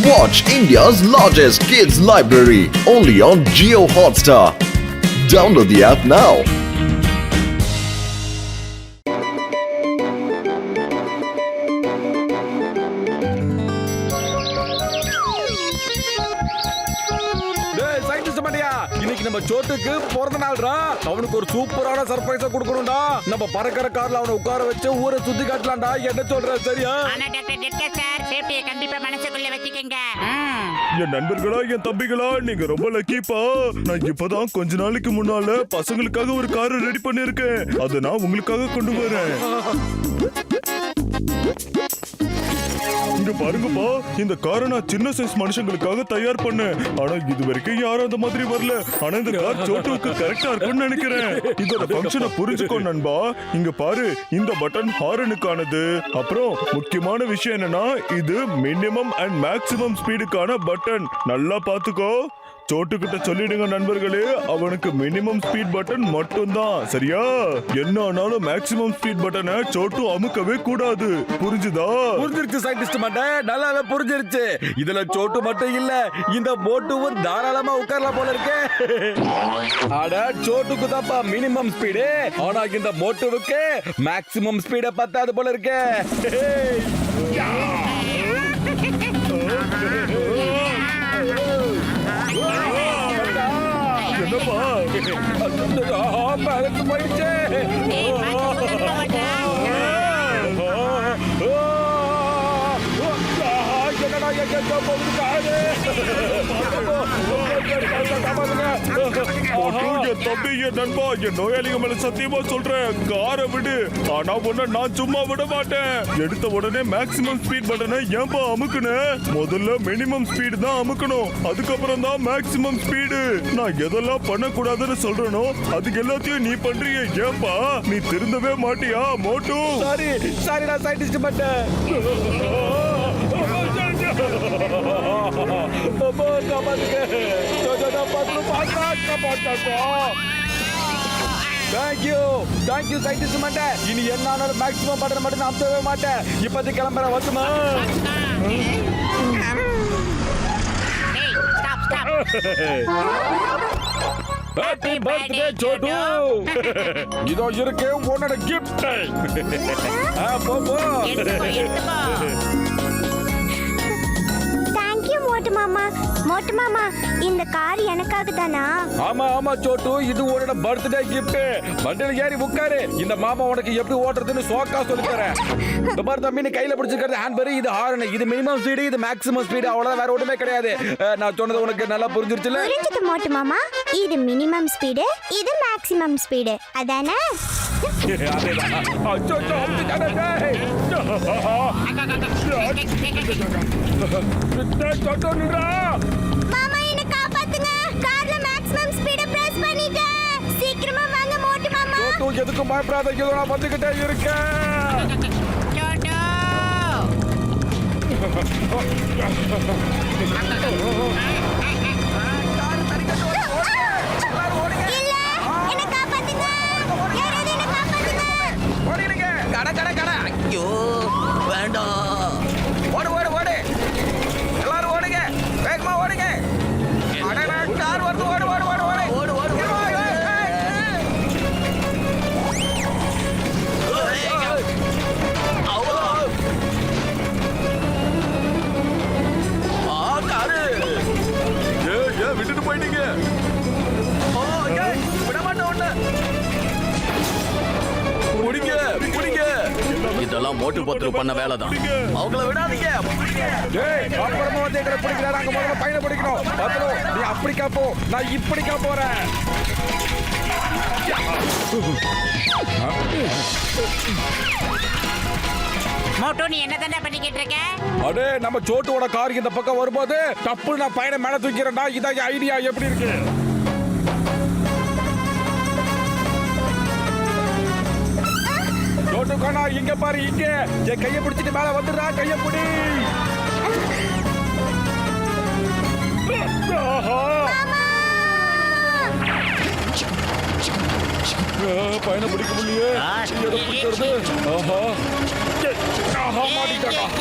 Watch India's largest kids library only on Jio Hotstar. Download the app now. இன்னைக்கு நம்ம சோட்டுக்கு பிறந்த நாள்ரா. அவனுக்கு ஒரு சூப்பரான சர்ப்ரைஸா கொடுக்கணும்டா. நம்ம பறக்கிற கார்ல அவனை உட்கார வச்சு ஊரை சுத்தி காட்டலாம்டா. என்ன சொல்ற சரியா? ஆனா டாக்டர் டெட்கா சார், சேஃப்டியை கண்டிப்பா மனசுக்குள்ள வச்சுக்கங்க. என் நண்பர்களா, என் தம்பிகளா, நீங்க ரொம்ப லக்கிப்பா. நான் இப்பதான் கொஞ்ச நாளைக்கு முன்னால பசங்களுக்காக ஒரு காரை ரெடி பண்ணிருக்கேன். அதை நான் உங்களுக்காக கொண்டு வரேன். இங்க பாருங்கப்பா, இந்த காரை நான் சின்ன சைஸ் மனுஷங்களுக்காக தயார் பண்ணேன். ஆனா இது வரைக்கும் யாரும் அந்த மாதிரி வரல. ஆனா இந்த கார் சோட்டுவுக்கு கரெக்டா இருக்கும்னு நினைக்கிறேன். இதோட ஃபங்க்ஷனை புரிஞ்சுக்கோ நண்பா. இங்க பாரு, இந்த பட்டன் ஹாரனுக்கானது. அப்புறம் முக்கியமான விஷயம் என்னன்னா, இது மினிமம் அண்ட் மேக்ஸிமம் ஸ்பீடுக்கான பட்டன். நல்லா பாத்துக்கோ. சோட்டு கிட்ட சொல்லிடுங்க நண்பர்களே, அவனுக்கு மினிமம் ஸ்பீட் பட்டன் மட்டும்தான். சரியா? என்ன ஆனாலும் மேக்ஸிமம் ஸ்பீட் பட்டனை சோட்டு அமுக்கவே கூடாது. புரிஞ்சுதா? புரிஞ்சிருச்சு சயின்டிஸ்ட் மட்டும், நல்லாவே புரிஞ்சிருச்சு. இதுல சோட்டு மட்டும் இல்ல, இந்த மோட்டுவும் தாராளமா உட்காரலாம் போல இருக்கு. அட, சோட்டுக்கு தான்ப்பா மினிமம் ஸ்பீடு, ஆனா இந்த மோட்டுவுக்கு மேக்ஸிமம் ஸ்பீட பத்தாது போல இருக்கு. என்னப்பா போயிடுச்சு. தம்பி, என் நண்பா, என் நோயாளிங்க மேல சத்தியமா சொல்றேன், காரை விடு. ஆனா உன்னை நான் சும்மா விட மாட்டேன். எடுத்த உடனே மேக்ஸிமம் ஸ்பீட் பட்டனை ஏன்பா அமுக்குன? முதல்ல மினிமம் ஸ்பீடு தான் அமுக்கணும், அதுக்கப்புறம் தான் மேக்ஸிமம் ஸ்பீடு. நான் எதெல்லாம் பண்ணக்கூடாதுன்னு சொல்றேனோ அதுக்கு எல்லாத்தையும் நீ பண்றிய. ஏன்பா நீ திருந்தவே மாட்டியா மோட்டு? சாரி நான் சயின்டிஸ்ட் மட்டும். தேங்க்யூ சயின்டிஸ்ட் மாட்டேன். இனி என்ன ஆனாலும் மேக்ஸிமம் பட்டன் மட்டும் நான் அமுத்தவே மாட்டேன். இப்போதைக்கு கிளம்புற வச்சுமா. Happy birthday Chhotu. இதோ இருக்கு உன்னோட கிஃப்ட். போ போ. மோட்டு மாமா, இந்த கார் எனக்காக தானா? ஆமா ஆமா சோட்டு, இது உன்னோட பர்த்டே கிஃப்ட். வண்டியில ஏறி உட்காரு. இந்த மாமா உனக்கு எப்படி ஓட்டுறதுன்னு சோக்கா சொல்லி தரேன். இந்த மாதிரி தம்பி, நீ கையில பிடிச்சிருக்கிறது ஹேண்ட்பேர், இது ஹார்ன், இது மினிமம் ஸ்பீடு, இது மேக்ஸிமம் ஸ்பீடு. அவ்வளவுதான், வேற ஒண்ணுமே கிடையாது. நான் சொன்னது உனக்கு நல்லா புரிஞ்சிருச்சுல? புரிஞ்சுது மோட்டு மாமா. இது மினிமம் ஸ்பீடு, இது மேக்ஸிமம் ஸ்பீடு, அதானே? மாமா, என்ன காப்பாத்துங்க. கார்ல மேக்ஸிமம் ஸ்பீட பிரஸ் பண்ணிட்டேன். சீக்கிரமா வாங்க மோட்டு மாமா. சோட்டு, எதுக்கும் பயப்படாத, இதோ நான் வந்துகிட்டே இருக்கேன். இல்ல, என்ன காப்பாத்துங்க. யாராவது என்ன காப்பாத்துங்க. ஓடிடுங்க. கட. ஐயோ, வேண்டாம். ஓடு. எல்லாரும் ஓடுங்க, வேகமா ஓடுங்க. கார் வருது, ஓடு. விட்டுட்டு போயிட்டீங்க. விட மாட்டேன் ஒண்ணு. குடிங்க. இதெல்லாம் மோட்டு பத்திரம் பண்ண வேலை தான். அவங்கள விடாதீங்க. அப்புறமா வந்து எங்களை பிடிக்கிறாரு. அங்க முதல்ல பையனை பிடிக்கணும். பத்திரம், நீ அப்படிக்கா போ, நான் இப்படிக்கா போறேன். மோட்டு, நீ என்ன தாண்டா பண்ணிக்கிட்டு இருக்க? அடே, நம்ம சோட்டுவோட கார் இந்த பக்கம் வரும்போது தப்பு நான் பையனை மேல தூக்கிறேன்டா. இதான் ஐடியா. எப்படி இருக்கு? சோட்டுக்கானா, இங்க பாரு, இங்க என் கையை பிடிச்சிட்டு மேல வந்துடுறா. கையை பிடி. பையனை பிடிக்க முடியலையே. எதை பிடிக்கிறது?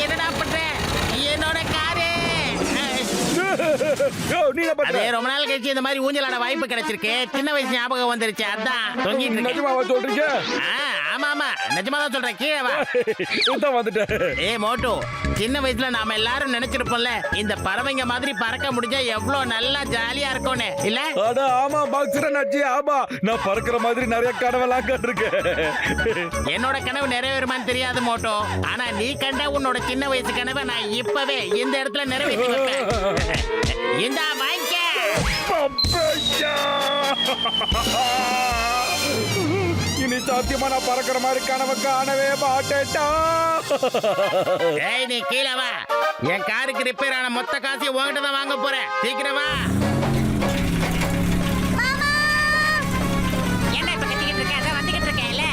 என்னடா பண்ற? என்னோட காரு யோ, நீ என்ன பண்ற? அதே ரொம்ப நாள் கழிச்சு இந்த மாதிரி ஊஞ்சலாட வாய்ப்பு கிடைச்சிருக்கு. சின்ன வயசு ஞாபகம் வந்துருச்சு, அதான் தொங்கிட்டு இருக்கேன். நிஜமாவா சொல்றீங்க? ஆமா ஆமா, நிஜமா தான் சொல்றேன். கீழே வா. இதான் வந்துட்டேன். மோட்டு, சின்ன வயசுல நாம எல்லாரும் நினைச்சிருப்போம்ல, இந்த பறவைங்க மாதிரி பறக்க முடிஞ்சா எவ்வளவு நல்லா ஜாலியா இருக்கும்னு, இல்ல? அட ஆமா பாக்ஸர் அண்ணாச்சி, ஆமா. நான் பறக்கிற மாதிரி நிறைய கனவெல்லாம் கண்டிருக்கேன். என்னோட கனவு நிறைவேறுமான்னு தெரியாது மோட்டோ, ஆனா நீ கண்ட உன்னோட சின்ன வயசு கனவை நான் இப்பவே இந்த இடத்துல நிறைவேற்றி வைப்பேன். இந்தா வாங்கிக்க. அப்பையா! இனி சாத்தியமா நான் பறக்கிற மாதிரி கனவை காணவே மாட்டேட்டா. ஏய், நீ கீழே வா. என் காருக்கு ரிப்பேர் ஆன மொத்த காசையும் உன்கிட்ட தான் வாங்க போறேன். சீக்கிரம் வா. என்ன இப்ப கத்திக்கிட்டு இருக்க? அதான் வந்துகிட்டு இருக்கேன்ல.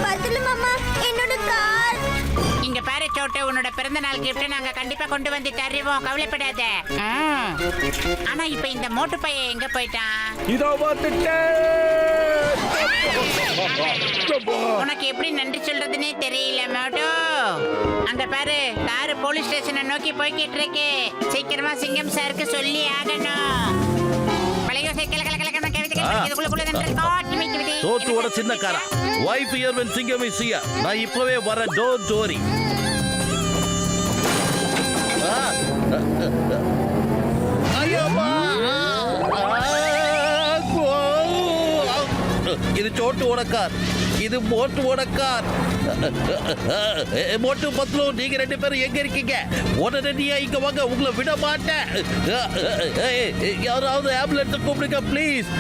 பத்துலு மாமா, என்னோட கார். இங்க பாரு சோட்டு, உன்னோட பிறந்த நாள் கிஃப்ட் நாங்க கண்டிப்பா கொண்டு வந்து தருவோம், கவலைப்படாத. ஆனா இப்ப இந்த மோட்டு பையன் எங்க போயிட்டான்? இதோ வந்துட்டேன். உனக்கு எப்படி நன்றி சொல்றதுன்னே தெரியல மோட்டு. அங்க பாரு, காரு போலீஸ் ஸ்டேஷனை நோக்கி போய்கிட்டு இருக்கு. சீக்கிரமா சிங்கம் சாருக்கு சொல்லி ஆகணும். தோற்றுவோட சின்ன காரா, வைஃப் இயர்வன் சிங்கம் இஸ் ஹியர். நான் இப்பவே வர, டோன்ட் வரி. இது சோட்டுவோட கார், இது மோட்டுவோட கார். மோட்டு பத்லு, நீங்க ரெண்டு பேரும் எங்க இருக்கீங்க? உடனடியா இங்க வாங்க, உங்களை விட மாட்டேன். யாராவது ஆம்புலன்ஸ் கூப்பிடுங்க ப்ளீஸ்.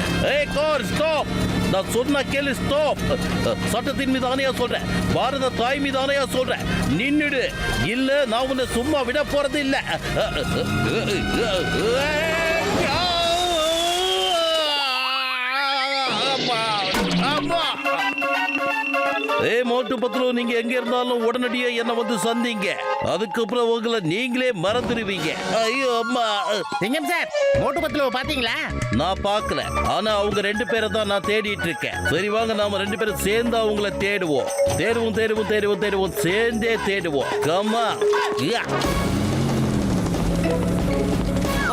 Car stop. நான் சொன்ன கேளு, ஸ்டாப். சட்டத்தின் மீது ஆணையா சொல்றேன், பாரத தாய் மீது ஆணையா சொல்றேன், நின்னுடு. இல்ல நான் உன்னை சும்மா விட போறது இல்ல. மோட்டு பத்லு, நீங்க எங்க இருந்தாலும் உடனடியா என்ன வந்து சந்திங்க. அதுக்கப்புறம் உங்களை நீங்களே மறந்துடுவீங்க. ஐயோ அம்மா. சிங்கம் சார், மோட்டு பத்லுவை பாத்தீங்களா? நான் பார்க்கல, ஆனா அவங்க ரெண்டு பேரை தான் நான் தேடிட்டு இருக்கேன். சரி வாங்க, நாம ரெண்டு பேரும் சேர்ந்து அவங்கள தேடுவோம். தேடுவோம் தேடுவோம் தேடுவோம் தேடுவோம், சேர்ந்தே தேடுவோம். கம்மா.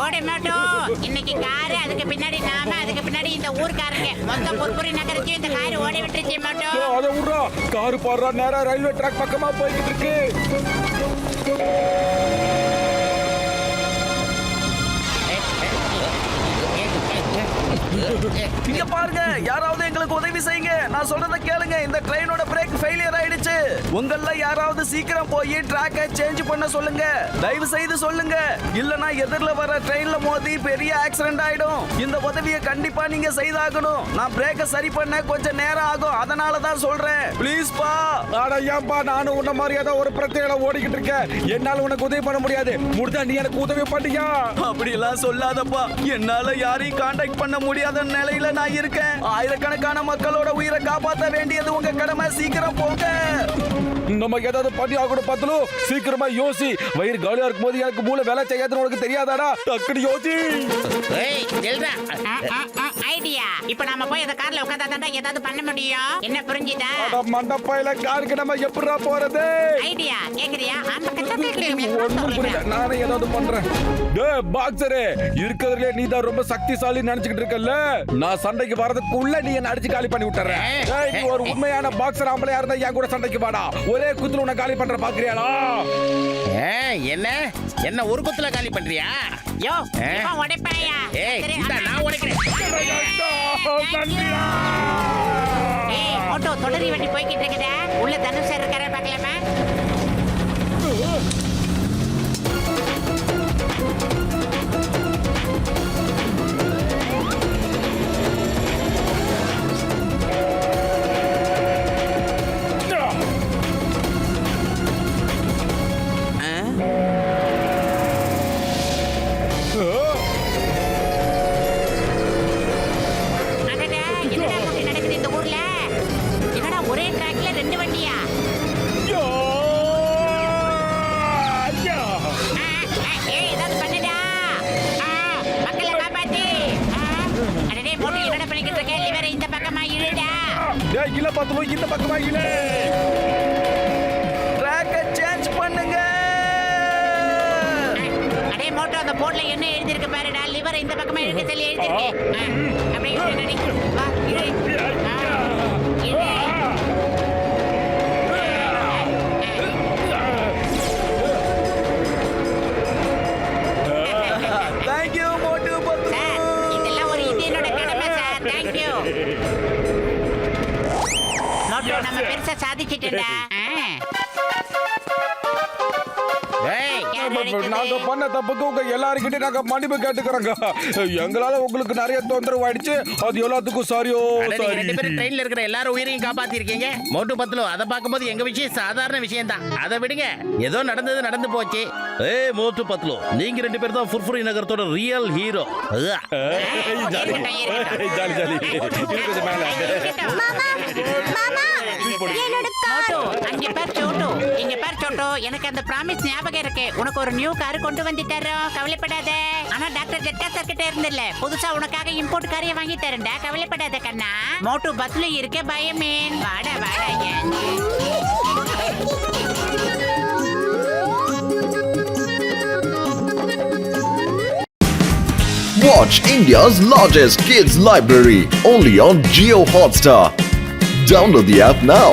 ஓடு மோட்டு, இன்னைக்கு காரு, அதுக்கு பின்னாடி நாம, அதுக்கு பின்னாடி இந்த ஊர்க்காரங்க, மொத்த பொற்புரி நகரத்தையும் இந்த காரு ஓடி விட்டுருச்சு மோட்டு. அதை விடுறா, காரு பாடுறா, நேரா ரயில்வே ட்ராக் பக்கமா போய்கிட்டு இருக்கு. இங்க பாருங்க, யாராவது எங்களுக்கு உதவி செய்யுங்க. நான் சொல்றத கேளுங்க, இந்த ட்ரெயினோட பிரேக் ஃபெயிலியர் ஆயிடுச்சு. உங்கள யாராவது சீக்கிரம் போய் ட்ராக்கை சேஞ்ச் பண்ண சொல்லுங்க, தயவு செய்து சொல்லுங்க. இல்லனா எதிரில வர ட்ரெயின்ல மோதி பெரிய ஆக்சிடென்ட் ஆயிடும். இந்த உதவியை கண்டிப்பா நீங்க செய்தாகணும். நான் பிரேக்கை சரி பண்ண கொஞ்சம் நேரம் ஆகும், அதனால தான் சொல்றேன். ப்ளீஸ் பா. ஆனா ஏன்பா, நானும் உன்ன மாதிரி ஏதோ ஒரு பிரச்சனையில ஓடிக்கிட்டு இருக்கேன். என்னால உனக்கு உதவி பண்ண முடியாது. முடிஞ்சா நீ எனக்கு உதவி பண்ணியா? அப்படி எல்லாம் சொல்லாதப்பா. என்னால யாரையும் காண்டாக்ட் பண்ண முடியாத நிலையில நான் இருக்கேன். ஆயிரக்கணக்கான மக்களோட உயிரை காப்பாற்ற வேண்டியது உங்க கடமை. சீக்கிரம் போங்க. நம்ம ஏதாவது பண்ணி ஆகணும் பத்லு. சீக்கிரமா யோசி. வயிறு காலியா இருக்கும் போது எனக்கு மூளை வேலை செய்யாதுன்னு உனக்கு தெரியாதாடா? டக்குனு யோசி. ஏய், நில்றா. ஐடியா. இப்ப நாம போய் அந்த கார்ல உட்கார்ந்தா ஏதாவது பண்ண முடியும். என்ன புரிஞ்சுதா? அட மண்டப்பையில காருக்கு நம்ம எப்படிடா போறது? ஐடியா கேக்குறியா? ஒண்ணும் புரியல. நானே ஏதாவது பண்றேன். டேய் பாக்ஸரே, இருக்கிறதுலே நீ தான் ரொம்ப சக்திசாலி நினைச்சுக்கிட்டு இருக்கல்ல. நான் சண்டைக்கு வரதுக்குள்ள நீ என்ன அடிச்சு காலி பண்ணி விட்டுற. டேய், நீ ஒரு உண்மையான பாக்ஸர் ஆம்பளையா இருந்தா என் கூட சண்டைக்கு வாடா. ஒரே குத்துல உன்னை காலி பண்ற பாக்குறியாடா? என்ன என்ன ஒரு குத்துல காலி பண்றியா? யோ, இவன் உடைப்பாயா? ஏய், இந்த நான் உடைக்கிறேன். ஏய், மோட்டோ தொடரி வண்டி போய்கிட்டு இருக்குதா? உள்ள தனுஷ் சார் இருக்காரா பார்க்கலாமா? இல்ல பத்து இந்த பக்கமா இல்ல. ட்ராக்கை சேஞ்ச் பண்ணுங்க. அந்த போர்ட்ல என்ன எழுதி இருக்கு பாருடா, லிவர் இந்த பக்கமா எடுக்க சொல்லி எழுதி இருக்கு. அப்படியே இரு, நடி. வா, இரு. இரு. தேங்க்யூ மோட்டு பத்து. சார், இதெல்லாம் ஒரு இந்தியனோட கடமை சார். தேங்க்யூ. மோட்டு, நம்ம பெருசா சாதிச்சிட்டேன்டா. ஏய், யார் அடிச்சது? நாங்க பண்ண தப்புக்கு உங்க எல்லாருக்கிட்டையும் நாங்க மன்னிப்பு கேட்டுக்கிறோங்க. எங்களால உங்களுக்கு நிறைய தொந்தரவு ஆயிடுச்சு. அது எல்லாத்துக்கும் சாரியோ அட, நீங்க சாரி. 2 பேரும் ட்ரெயின்ல இருக்கிற எல்லாரும் உயிரையும் காப்பாத்தி இருக்கீங்க. மோட்டு பத்லு, அதை பார்க்கும்போது எங்க விஷயம் சாதாரண விஷயம் தான். அதை விடுங்க, ஏதோ நடந்தது நடந்து போச்சு. ஏய் மோட்டு பத்லு, நீங்க 2 பேரும் தான் ஃபுர்ஃபுரி நகரத்தோட real hero. Jolly jolly jolly. இருக்குது மேல. மாமா என்னோட கார் மோட்டு, அங்க பார் சோட்டு. இங்க பார் சோட்டு, எனக்கு அந்த ப்ராமிஸ் ஞாபகம் இருக்கு. உனக்கு ஒரு நியூ கார் கொண்டு வந்துட்டாரோ, கவலைப்படாத. ஆனா டாக்டர் ஜெட்டா சார் கிட்ட இருந்தில்ல, புதுசா உனக்காக இம்போர்ட் காரைய வாங்கி தரேன்டா, கவலைப்படாத கண்ணா. மோட்டு பஸ்ல இருக்க பயமேன். வாடா வாடா ஏன். Watch India's largest kids library only on Geo Hotstar. Download the app now.